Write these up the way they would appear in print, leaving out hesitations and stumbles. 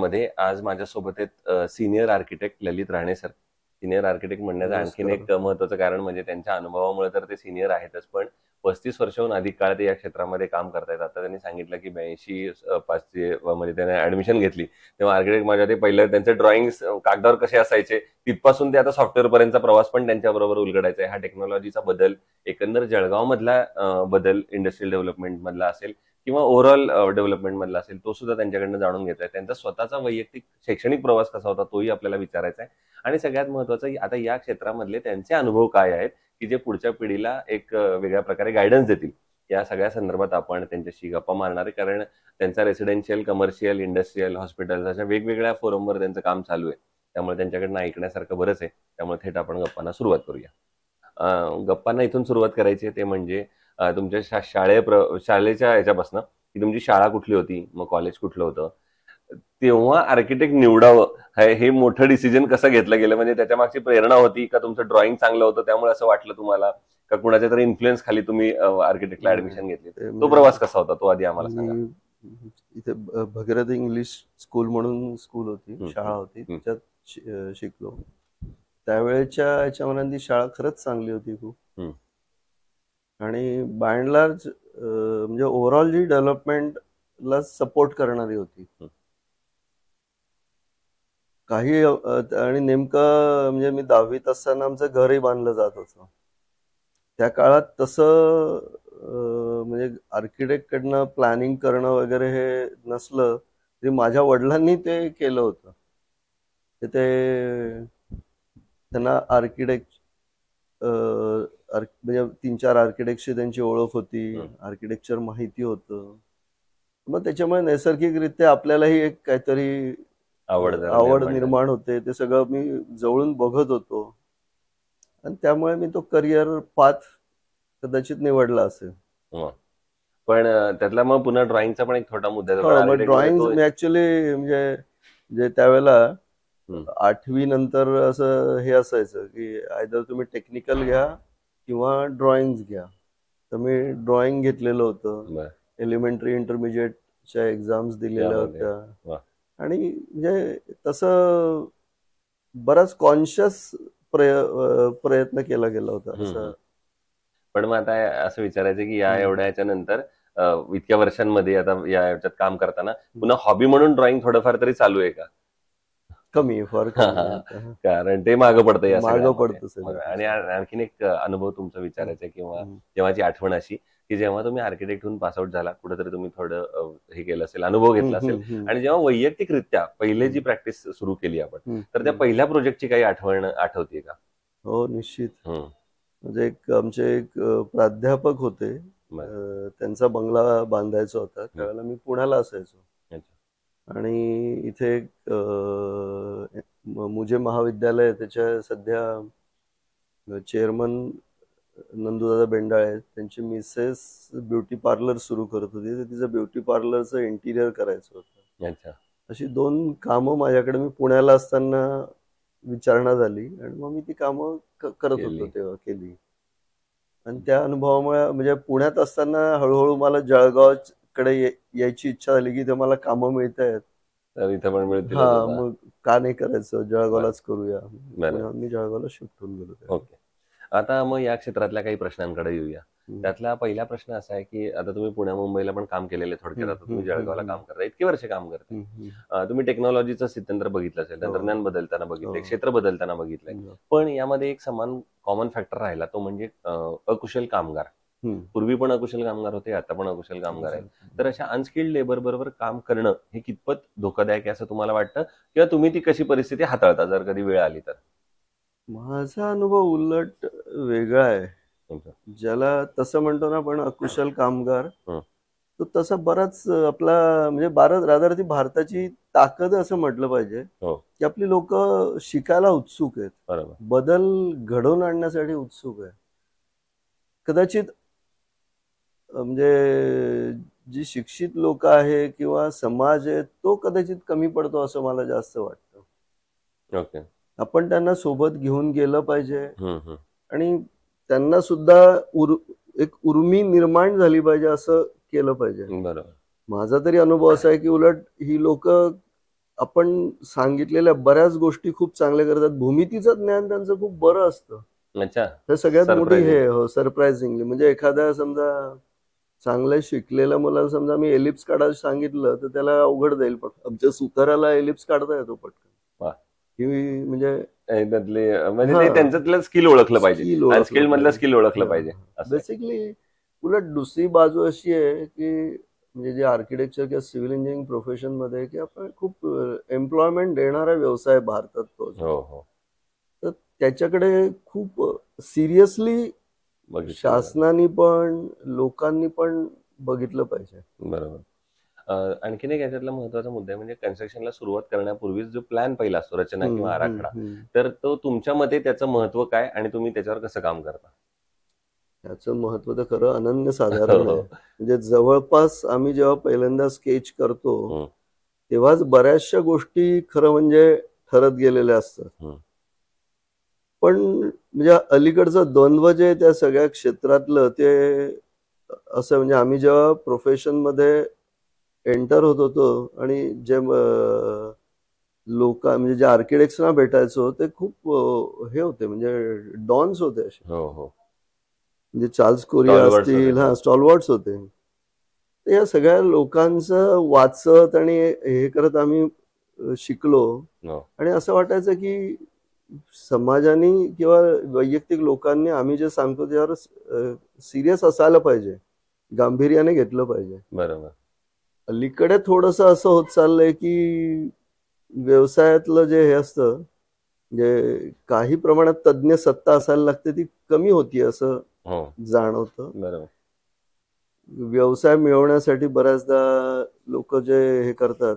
कार्यक्रमामध्ये आज माझ्यासोबत आहेत सिनियर आर्किटेक्ट ललित राणे सर. सिनियर आर्किटेक्ट म्हणण्याचं आणखीन एक महत्वाचं कारण म्हणजे त्यांच्या अनुभवामुळे तर ते सिनियर आहेतच, पण 35 वर्षाहून अधिक काळ ते या क्षेत्रामध्ये काम करतायत. आता त्यांनी सांगितलं की 82 मध्ये त्यांनी ऍडमिशन घेतली तेव्हा आर्किटेक्ट माझ्या ते पहिलं त्यांचे ड्रॉइंग कागदावर कसे असायचे तिथपासून ते आता सॉफ्टवेअर पर्यंतचा प्रवास पण त्यांच्याबरोबर उलगडायचा आहे. हा टेक्नॉलॉजीचा बदल, एकंदर जळगाव मधला बदल इंडस्ट्रियल डेव्हलपमेंट मधला असेल किंवा ओव्हरऑल डेव्हलपमेंट मधला असेल तो सुद्धा त्यांच्याकडनं जाणून घेतोय. त्यांचा स्वतःचा वैयक्तिक शैक्षणिक प्रवास कसा होता तोही आपल्याला विचारायचा आहे. आणि सगळ्यात महत्वाचं आता या क्षेत्रामधले त्यांचे अनुभव काय आहेत की जे पुढच्या पिढीला एक वेगळ्या प्रकारे गायडन्स देतील. या सगळ्या संदर्भात आपण त्यांच्याशी गप्पा मारणार आहे, कारण त्यांचा रेसिडेन्शियल, कमर्शियल, इंडस्ट्रियल, हॉस्पिटल अशा वेगवेगळ्या फोरमवर त्यांचं काम चालू आहे. त्यामुळे त्यांच्याकडनं ऐकण्यासारखं बरंच आहे. त्यामुळे थेट आपण गप्पांना सुरुवात करूया. गप्पांना इथून सुरुवात करायची ते म्हणजे तुमच्या शाळेच्या ह्याच्यापासून की तुमची शाळा कुठली होती, मग कॉलेज कुठलं होतं, तेव्हा आर्किटेक्ट निवडावं हे मोठं डिसिजन कसं घेतलं गेलं, म्हणजे त्याच्या मागची प्रेरणा होती का तुमचं ड्रॉइंग चांगलं होतं त्यामुळे असं वाटलं तुम्हाला, का कुणाच्या तरी इन्फ्लुएन्स खाली तुम्ही आर्किटेक्टला ऍडमिशन घेतली? तो प्रवास कसा होता तो आधी आम्हाला सांगा. इथे भगीरथ इंग्लिश स्कूल म्हणून स्कूल होती, शाळा होती, त्याच्यात शिकलो. त्यावेळेच्या याच्यामध्ये ती शाळा खरंच चांगली होती खूप. आणि बाय अँड लार्ज म्हणजे ओव्हरऑल जी डेव्हलपमेंटला सपोर्ट करणारी होती. काही आणि नेमकं म्हणजे मी 10वीत असताना आमचं घरही बांधलं जात होतं. त्या काळात तसं म्हणजे आर्किटेक्ट कडनं प्लॅनिंग करणं वगैरे हे नसलं तरी माझ्या वडिलांनी ते केलं होतं. ते त्यांना आर्किटेक्ट म्हणजे 3-4 आर्किटेक्टशी त्यांची ओळख होती, आर्किटेक्चर माहिती होतं. मग त्याच्यामुळे नैसर्गिकरित्या आपल्यालाही एक काहीतरी आवड निर्माण होते. ते सगळं मी जवळून बघत होतो आणि त्यामुळे मी तो करिअर पाथ कदाचित निवडला असेल. पण त्यातला मग पुन्हा ड्रॉइंगचा पण एक छोटा मुद्दा. ड्रॉइंग ऍक्च्युली म्हणजे त्यावेळेला 8वी नंतर असं हे असायचं की आयदर तुम्ही टेक्निकल घ्या किंवा ड्रॉइंग घ्या. तर मी ड्रॉइंग घेतलेलं होतं. एलिमेंटरी इंटरमिजिएटच्या एक्झाम्स दिलेल्या होत्या आणि म्हणजे तसं बराच कॉन्शियस प्रयत्न केला गेला होता. पण मग आता असं विचारायचं की या एवढ्या याच्यानंतर इतक्या वर्षांमध्ये आता या याच्यात काम करताना पुन्हा हॉबी म्हणून ड्रॉइंग थोडंफार तरी चालू आहे का? कमी फार कारण ते मागं पडतं या मागं पडतं. आणि आणखीन एक अनुभव तुमचा विचारायचा किंवा जेव्हाची आठवण अशी की जेव्हा तुम्ही आर्किटेक्ट होऊन पासआउट झाला, कुठेतरी तुम्ही थोडं हे केलं असेल, अनुभव घेतला असेल, आणि जेव्हा वैयक्तिकरित्या पहिले जी प्रॅक्टिस सुरू केली आपण, तर त्या पहिल्या प्रोजेक्टची काही आठवण आठवते का? हो, निश्चित. म्हणजे आमचे एक प्राध्यापक होते, त्यांचा बंगला बांधायचा होता. त्यावेळेला मी पुण्याला असायचो आणि इथे मुजे महाविद्यालय, त्याच्या सध्या चेअरमन नंदूदादा बेंडाळे, त्यांची मिसेस ब्युटी पार्लर सुरू करत होती, तर तिचं ब्युटी पार्लरचं इंटिरियर करायचं होतं. अशी 2 कामं माझ्याकडे मी पुण्याला असताना विचारणा झाली आणि मग मी ती कामं करत होतो तेव्हा केली. आणि त्या अनुभवामुळे म्हणजे पुण्यात असताना हळूहळू मला जळगावकडे यायची इच्छा झाली की ते मला कामं मिळत आहेत, इथं पण मिळतील. मग का नाही करायचं, जळगावलाच करूया. मी जळगावला शिफ्ट होऊन गेलो. ओके. आता मग या क्षेत्रातल्या काही प्रश्नांकडे येऊया. त्यातला पहिला प्रश्न असा आहे की आता तुम्ही पुण्या मुंबईला पण काम केलेलं, थोडक्यात आता तुम्ही जळगावला काम करता, इतके वर्ष काम करता, तुम्ही टेक्नॉलॉजीचं स्थित्यंतर बघितलं असेल, तंत्रज्ञान बदलताना बघितलंय, क्षेत्र बदलताना बघितलंय, पण यामध्ये एक कॉमन फॅक्टर राहिला तो म्हणजे अकुशल कामगार. पूर्वी पण अकुशल कामगार होते, आता पण अकुशल कामगार आहेत. तर अशा अनस्किल्ड लेबर बरोबर काम करणं हे कितपत धोकादायक आहे असं तुम्हाला वाटतं, किंवा तुम्ही ती कशी परिस्थिती हाताळता जर कधी वेळ आली तर? माझा अनुभव उलट वेगळा आहे. ज्याला तसं म्हणतो ना आपण अकुशल कामगार, तो तसा बराच आपला म्हणजे रादर ती भारताची ताकद असं म्हटलं पाहिजे की आपली लोक शिकायला उत्सुक आहेत, बदल घडवून आणण्यासाठी उत्सुक आहे. कदाचित म्हणजे जी शिक्षित लोक आहे किंवा समाज आहे तो कदाचित कमी पडतो असं मला जास्त वाटतं. आपण त्यांना सोबत घेऊन गेलं पाहिजे आणि त्यांना सुद्धा एक उर्मी निर्माण झाली पाहिजे असं केलं पाहिजे. बरोबर. माझा तरी अनुभव असा आहे की उलट ही लोक आपण सांगितलेल्या बऱ्याच गोष्टी खूप चांगल्या करतात. भूमितीचं ज्ञान त्यांचं खूप बरं असतं. अच्छा. हे सगळ्यात मोठी सरप्राइझिंग. हे हो सरप्राइझिंगली. म्हणजे एखाद्या समजा चांगल्या शिकलेल्या मुलाला समजा मी एलिप्स काढायला सांगितलं तर त्याला अवघड जाईल, पण आमच्या सुताराला एलिप्स काढता येतो पटकन. वा. ही म्हणजे त्यातले म्हणजे हा ते त्यांच्यातलं स्किल ओळखलं पाहिजे, स्किल ओळखलं अनस्किल्ड मधलं स्किल ओळखलं पाहिजे. पाहिजे असं आहे. बेसिकली उलट दुसरी बाजू अशी आहे की म्हणजे जे आर्किटेक्चर किंवा सिव्हिल इंजिनिअरिंग प्रोफेशन मध्ये की आपण खूप एम्प्लॉयमेंट देणारा व्यवसाय भारतात तो अजून. हो हो. तर त्याच्याकडे खूप सिरियसली बघितलं गेलं. शासनाने पण लोकांनी पण बघितलं पाहिजे. बरोबर. आणखीन एक याच्यातला महत्वाचा मुद्दा आहे म्हणजे कन्स्ट्रक्शनला सुरुवात करण्यापूर्वीच जो प्लॅन पहिला असतो, रचना किंवा आराखडा, तर तो तुमच्या मते त्याचं महत्व काय आणि तुम्ही त्याच्यावर कसं काम करता? त्याचं महत्व तर खरं अनन्यसाधारण हो, आहे. हो. म्हणजे जवळपास आम्ही जेव्हा पहिल्यांदा स्केच करतो हम्म, तेव्हाच बऱ्याचशा गोष्टी खरं म्हणजे ठरत गेलेल्या असतात. हम्म. पण म्हणजे अलीकडचं द्वंद्व जे आहे त्या सगळ्या क्षेत्रातलं ते असं म्हणजे आम्ही जेव्हा प्रोफेशन मध्ये एंटर होत होतो आणि जे लोक म्हणजे जे आर्किटेक्ट्सना भेटायचो ते खूप हे होते म्हणजे डॉन्स होते असे. हो हो. म्हणजे चार्ल्स कोरिया Stalwarts होते, असतील, हो. हा स्टॉलवर्ड्स होते. तर या सगळ्या लोकांचं वाचत आणि हे करत आम्ही शिकलो. हो. आणि असं वाटायचं की समाजाने किंवा वैयक्तिक लोकांनी आम्ही जे सांगतो त्यावर सिरियस असायला पाहिजे, गांभीर्याने घेतलं पाहिजे. बरोबर. अलीकडे थोडंसं असं होत चाललंय की व्यवसायातलं जे हे असतं म्हणजे काही प्रमाणात तज्ज्ञ सत्ता असायला लागते ती कमी होती असं हो. जाणवतं. बरोबर. व्यवसाय मिळवण्यासाठी बऱ्याचदा लोक जे हे करतात,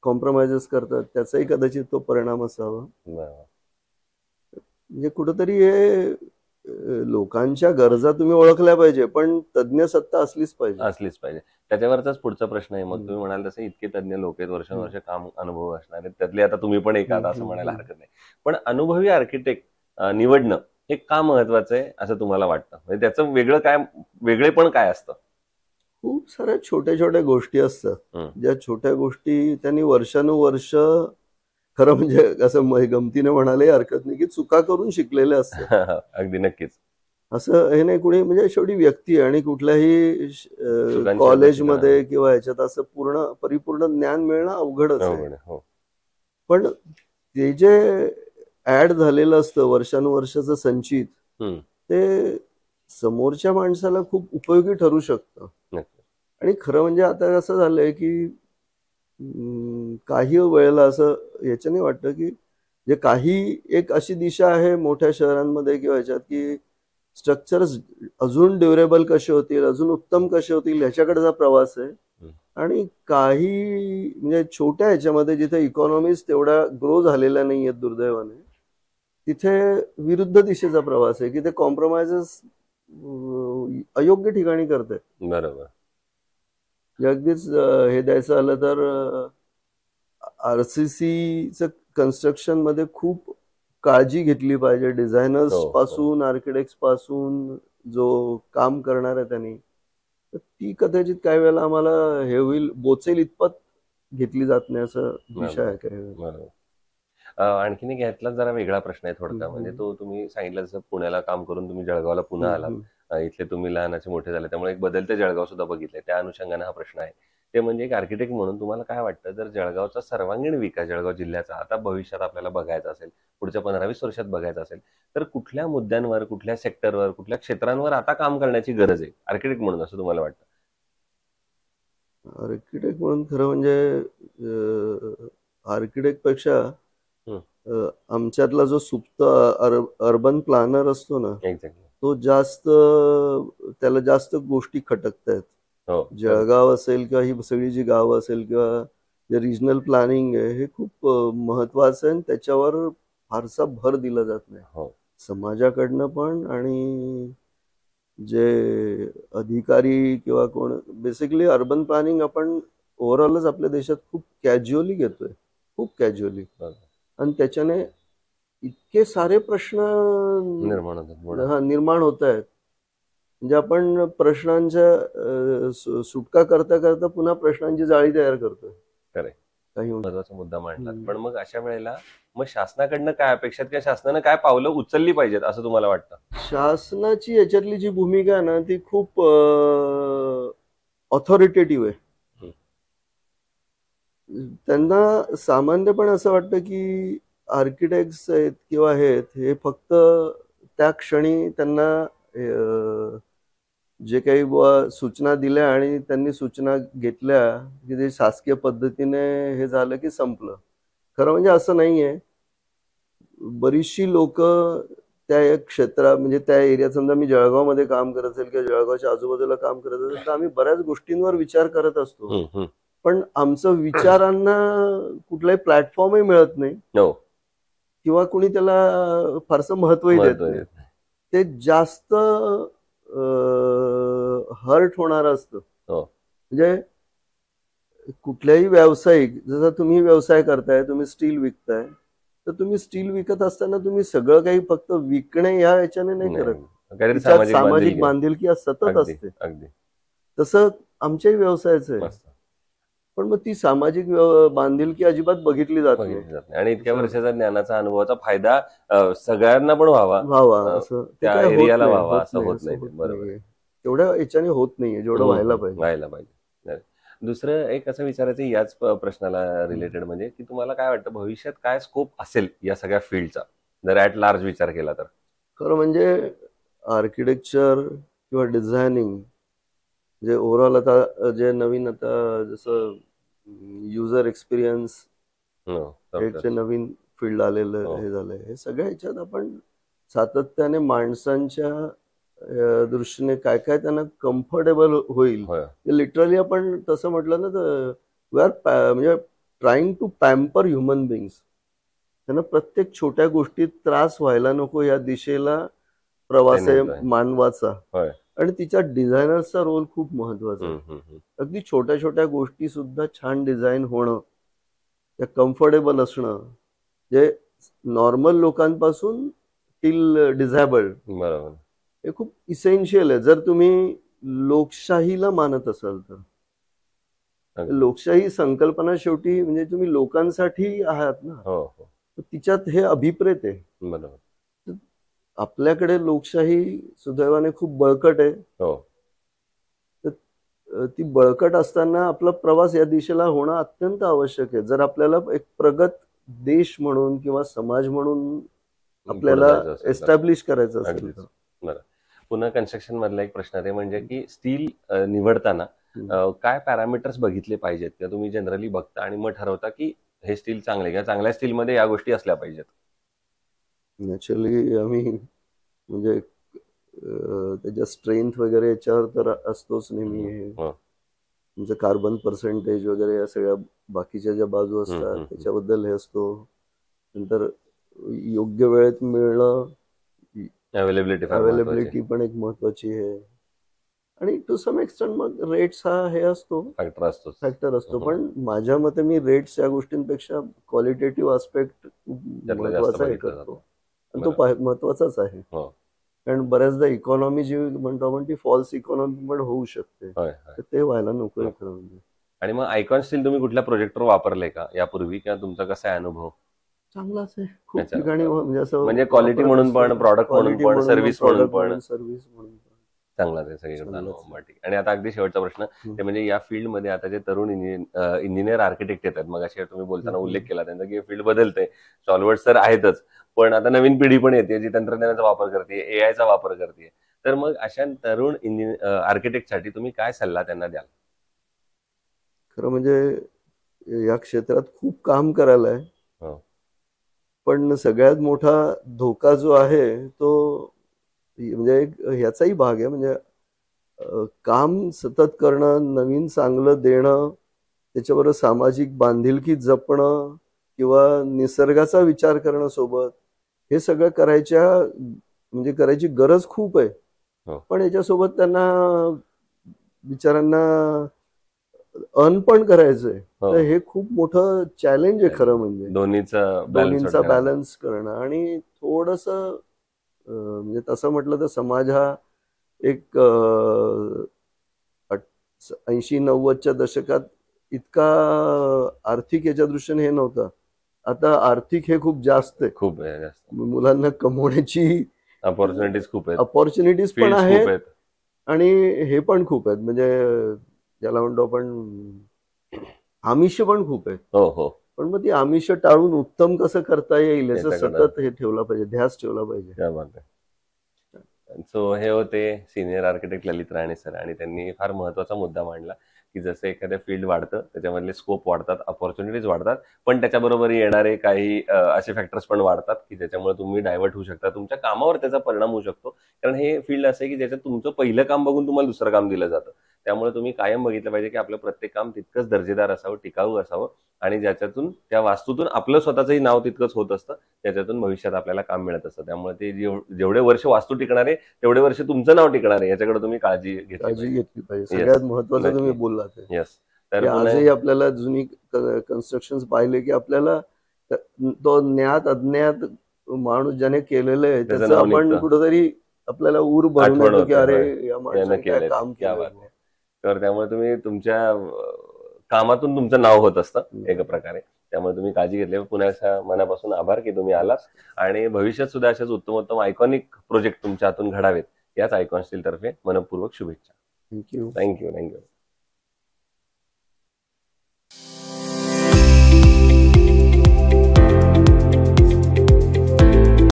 कॉम्प्रोमाइजेस करतात, त्याचाही कदाचित तो परिणाम असावा. बरोबर. म्हणजे कुठंतरी हे लोकांच्या गरजा तुम्ही ओळखल्या पाहिजे, पण तज्ज्ञ सत्ता असलीच पाहिजे. असलीच पाहिजे. त्याच्यावरचाच पुढचा प्रश्न आहे. मग हम्म. तुम्ही म्हणाल तसे इतके तज्ञ लोक आहेत, वर्षानुवर्ष काम अनुभव असणार आहेत, त्यातले आता तुम्ही पण एक आता असं म्हणायला हरकत नाही. पण अनुभवी आर्किटेक्ट निवडणं हे का महत्वाचं आहे असं तुम्हाला वाटतं? म्हणजे त्याचं वेगळेपण काय असतं? खूप साऱ्या छोट्या छोट्या गोष्टी असतात, ज्या छोट्या गोष्टी त्यांनी वर्षानुवर्ष खरं म्हणजे असं गमतीने म्हणायलाही हरकत नाही की चुका करून शिकलेले असतात. अगदी नक्कीच. असं हे नाही, कुणी म्हणजे शेवटी व्यक्ती आहे आणि कुठल्याही चुकांची कॉलेजमध्ये किंवा ह्याच्यात असं परिपूर्ण ज्ञान मिळणं अवघडच आहे. अवघड आहे. हो. पण ते जे ऍड झालेलं असतं वर्षानुवर्षाचं संचित, ते समोरच्या माणसाला खूप उपयोगी ठरू शकतं. नक्की. आणि खरं म्हणजे आता असं झालंय की काही वेळेला असं याच्याने वाटतं की जे काही एक अशी दिशा आहे मोठ्या शहरांमध्ये किंवा ह्याच्यात की स्ट्रक्चर्स अजून ड्युरेबल कसे होतील, अजून उत्तम कसे होतील ह्याच्याकडेचा प्रवास आहे. आणि काही म्हणजे छोट्या ह्याच्यामध्ये जिथे इकॉनॉमीज तेवढ्या ग्रो झालेल्या नाही आहेत दुर्दैवाने, तिथे विरुद्ध दिशेचा प्रवास आहे की ते कॉम्प्रोमाइजेस अयोग्य ठिकाणी करते. बरोबर. अगदीच हे द्यायचं आलं तर आरसीसीचं कन्स्ट्रक्शन मध्ये खूप काळजी घेतली पाहिजे, डिझायनर्स पासून आर्किटेक्ट पासून जो काम करणार आहे त्यांनी. तर ती कदाचित काही वेळेला आम्हाला हे होईल बोचेल इतपत घेतली जात नाही असं दिशा आहे काही वेळेला. आणखीन एक यातला जरा वेगळा प्रश्न आहे थोडका. म्हणजे तो तुम्ही सांगितलं जसं पुण्याला काम करून तुम्ही जळगावला पुन्हा आलात, इथले तुम्ही लहानाचे मोठे झाले, त्यामुळे एक बदलते जळगाव सुद्धा बघितलंय. त्या अनुषंगाने हा प्रश्न आहे. ते म्हणजे एक आर्किटेक्ट म्हणून तुम्हाला काय वाटतं, जर जळगावचा सर्वांगीण विकास जळगाव जिल्ह्याचा आता भविष्यात आपल्याला बघायचा असेल, पुढच्या 15-20 वर्षात बघायचा असेल, तर कुठल्या मुद्द्यांवर, कुठल्या सेक्टरवर, कुठल्या क्षेत्रांवर आता काम करण्याची गरज आहे आर्किटेक्ट म्हणून असं तुम्हाला वाटतं? आर्किटेक्ट म्हणून खरं म्हणजे आर्किटेक्ट पेक्षा आमच्यातला जो सुप्त अर्बन प्लॅनर असतो ना, तो त्याला जास्त गोष्टी खटकतायत. जळगाव असेल किंवा ही सगळी जी गावं असेल किंवा जे रिजनल प्लॅनिंग आहे हे खूप महत्वाचं आहे आणि त्याच्यावर फारसा भर दिला जात नाही समाजाकडनं पण. आणि जे अधिकारी किंवा कोण, बेसिकली अर्बन प्लॅनिंग आपण ओव्हरऑलच आपल्या देशात खूप कॅज्युअली घेतोय, खूप कॅज्युअली. आणि त्याच्याने इतके सारे प्रश्न निर्माण होत आहेत म्हणजे आपण प्रश्नांच्या सुटका करता करता पुन्हा प्रश्नांची जाळी तयार करतोय. काही महत्वाचा मुद्दा मांडलात. हम्म. पण मग अशा वेळेला मग शासनाकडनं काय अपेक्षित किंवा शासनानं काय पावलं उचलली पाहिजेत असं तुम्हाला वाटतं? शासनाची याच्यातली जी भूमिका आहे ना ती खूप ऑथॉरिटेटिव्ह आहे. हम्म. त्यांना सामान्यपणे असं वाटतं की आर्किटेक्ट्स आहेत किंवा आहेत हे फक्त त्या क्षणी त्यांना जे काही सूचना दिल्या आणि त्यांनी सूचना घेतल्या की ते शासकीय पद्धतीने हे झालं की संपलं. खरं म्हणजे असं नाहीये. बरीचशी लोक त्या क्षेत्रात म्हणजे त्या एरियात, समजा मी जळगावमध्ये काम करत असेल किंवा जळगावच्या आजूबाजूला काम करत असेल तर आम्ही बऱ्याच गोष्टींवर विचार करत असतो, पण आमचं विचारांना कुठलाही प्लॅटफॉर्मही मिळत नाही किंवा कुणी त्याला फारसं महत्वही देत नाही. ते जास्त हर्ट होणार असतं. म्हणजे कुठल्याही व्यावसायिक, जसं तुम्ही व्यवसाय करताय, तुम्ही स्टील विकताय, तर तुम्ही स्टील विकत असताना तुम्ही सगळं काही फक्त विकणे ह्या याच्याने नाही करत, त्याच्यात सामाजिक बांधिलकी सतत असते. तसं आमच्याही व्यवसायाचं आहे, पण मग ती सामाजिक बांधिलकी अजिबात बघितली जात नाही. आणि इतक्या वर्षाचा ज्ञानाचा अनुभवाचा फायदा सगळ्यांना पण व्हावा असं त्या एरियाला व्हावा असं होत नाही. बरोबर, तेवढ्या याच्याने होत नाहीये जेवढं व्हायला पाहिजे. दुसरं एक असं विचारायचं याच प्रश्नाला रिलेटेड, म्हणजे की तुम्हाला काय वाटतं भविष्यात काय स्कोप असेल या सगळ्या फील्डचा जर ऍट लार्ज विचार केला तर? खरं म्हणजे आर्किटेक्चर किंवा डिझायनिंग जे ओव्हरऑल आता जे नवीन आता जसं युजर एक्सपिरियन्स हे नवीन फील्ड आलेलं हे झालंय, हे सगळ्या ह्याच्यात आपण सातत्याने माणसांच्या दृष्टीने काय काय त्यांना कम्फर्टेबल होईल, लिटरली आपण तसं म्हटलं ना तर वी आर म्हणजे trying to pamper human beings. त्यांना प्रत्येक छोट्या गोष्टीत त्रास व्हायला नको या दिशेला प्रवास आहे मानवाचा. आणि तिच्या डिझायनर्सचा रोल खूप महत्वाचा आहे. अगदी छोट्या छोट्या गोष्टी सुद्धा छान डिझाईन होणं, त्या कम्फर्टेबल असणं, जे नॉर्मल लोकांपासून टिल डिझेबल्ड, बरोबर, हे खूप इसेन्शियल आहे. जर तुम्ही लोकशाहीला मानत असाल तर. लोकशाही संकल्पना शेवटी म्हणजे तुम्ही लोकांसाठी आहात ना, तिच्यात हे अभिप्रेत आहे. बरोबर. आपल्याकडे लोकशाही सुदैवाने खूप बळकट आहे. तर ती बळकट असताना आपला प्रवास या दिशेला होणं अत्यंत आवश्यक आहे. जर आपल्याला एक प्रगत देश म्हणून किंवा समाज म्हणून आपल्याला एस्टॅब्लिश करायचं असेल तर. बरं, पुन्हा कन्स्ट्रक्शन मधला एक प्रश्न आहे, म्हणजे की स्टील निवडताना काय पॅरामीटर्स बघितले पाहिजेत किंवा तुम्ही जनरली बघता आणि मग ठरवता की हे स्टील चांगले किंवा चांगल्या स्टीलमध्ये या गोष्टी असल्या पाहिजेत? नॅचरली आम्ही म्हणजे त्याच्या स्ट्रेंथ वगैरे याच्यावर तर असतोच नेहमी. तुमचं कार्बन पर्सेंटेज वगैरे या सगळ्या बाकीच्या ज्या बाजू असतात त्याच्याबद्दल हे असतो. नंतर योग्य वेळेत मिळणं, अवेलेबिलिटी पण एक महत्वाची आहे. आणि टू सम एक्सटेंट मग रेट्स हा हे असतो, फॅक्टर असतो. पण माझ्या मते मी रेट्स या गोष्टींपेक्षा क्वालिटेटिव्ह आस्पेक्ट महत्वाचा हे करतो, आणि तो महत्वाचाच आहे. कारण बऱ्याचदा इकॉनॉमी जी म्हणतो आपण ती फॉल्स इकॉनॉमी पण होऊ शकते, तर ते व्हायला नको. आणि मग आयकॉन स्टील तुम्ही कुठल्या प्रोजेक्टवर वापरले का यापूर्वी, किंवा तुमचा कसा आहे अनुभव? चांगलाच आहे खूप ठिकाणी. म्हणजे असं म्हणजे क्वालिटी म्हणून पण, प्रॉडक्ट म्हणून पण, सर्व्हिस म्हणून पण चांगलाच आहे सगळीकडे अनुभव. आणि आता अगदी शेवटचा प्रश्न ते म्हणजे या फील्डमध्ये आता जे तरुण इंजिनियर आर्किटेक्ट येतात, मग असे तुम्ही बोलताना उल्लेख केला त्यांचा की फील्ड बदलते, स्टॉलवर्ड्स तर आहेतच, पण आता नवीन पिढी पण येते जी तंत्रज्ञानाचा वापर करते, एआयचा वापर करते. तर मग अशा तरुण आर्किटेक्टसाठी तुम्ही काय सल्ला त्यांना द्याल? खरं म्हणजे या क्षेत्रात खूप काम करायला आहे, पण सगळ्यात मोठा धोका जो आहे तो म्हणजे ह्याचाही भाग आहे. म्हणजे काम सतत करणं, नवीन चांगलं देणं, त्याच्याबरोबर सामाजिक बांधिलकी जपणं किंवा निसर्गाचा विचार करणं सोबत, हे सगळं करायची गरज खूप आहे. पण याच्यासोबत त्यांना बिचारांना अर्न पण करायचंय, तर हे खूप मोठं चॅलेंज आहे खरं म्हणजे. दोन्हीचा बॅलन्स करणं. आणि थोडस म्हणजे तसं म्हटलं तर समाज हा एक 80-90च्या दशकात इतका आर्थिक याच्या दृष्टीने हे नव्हतं. आता आर्थिक हे खूप जास्त आहे. खूप आहे जास्त, मुलांना कमवण्याची अपॉर्च्युनिटीज खूप आहेत, अपॉर्च्युनिटीज पण फील्ड खूप आहेत आहेत. आणि हे पण खूप आहेत, म्हणजे ज्याला म्हणतो आपण आमिष पण खूप आहेत. हो हो, पण मग ती आमिष टाळून उत्तम कसं करता येईल याचं याच्याकडं सतत हे ठेवला पाहिजे, ध्यास ठेवला पाहिजे. क्या बात आहे. सो हे होते सिनियर आर्किटेक्ट ललित राणे सर, आणि त्यांनी फार महत्वाचा मुद्दा मांडला की जसं एखाद्या फील्ड वाढतं त्याच्यामधले स्कोप वाढतात, अपॉर्च्युनिटीज वाढतात, पण त्याच्याबरोबर येणारे काही असे फॅक्टर्स पण वाढतात की ज्याच्यामुळे तुम्ही डायव्हर्ट होऊ शकता, तुमच्या कामावर त्याचा परिणाम होऊ शकतो. कारण हे फील्ड असं आहे की ज्याच्यात तुमचं पहिलं काम बघून तुम्हाला दुसरं काम दिलं जातं. त्यामुळे तुम्ही कायम बघितलं पाहिजे की आपलं प्रत्येक काम तितकंच दर्जेदार असावं, टिकाऊ असावं, आणि ज्याच्यातून त्या वास्तूतून आपलं स्वतःचंही नाव तितकंच होत असतं, त्याच्यातून भविष्यात आपल्याला काम मिळत असतं. त्यामुळे ते जेवढे वर्ष वास्तू टिकणार आहे तेवढे वर्ष तुमचं नाव टिकणार आहे, याच्याकडे तुम्ही काळजी घेतली काळजी पाहिजे. घेतली पाहिजे. येस, सगळ्यात महत्वाचं तुम्ही नक्की. बोललात ते. येस. की तर पुन्हा आजही आपल्याला जुनी कन्स्ट्रक्शन पाहिले की आपल्याला तो ज्ञात अज्ञात माणूस ज्याने केलेलं आहे त्याचं त्याचं नाव आपण निघतं, कुठंतरी आपल्याला ऊर भरून आठवण येतो की होते, अरे होय, या यानं माणसाने काय केलंय, काम क्या केलंय बात बुवा. आहे. तर त्यामुळे तुम्ही तुमच्या कामातून तुमचं नाव होत असतं एका प्रकारे. त्यामुळे तुम्ही काळजी घेतली. पुन्हा एकदा मनापासून आभार की तुम्ही आलात, आणि भविष्यात सुद्धा असेच उत्तमोत्तम आयकॉनिक प्रोजेक्ट तुमच्या हातून घडावेत, याच आयकॉन स्टील तर्फे मनपूर्वक शुभेच्छा. थँक्यू. थँक्यू.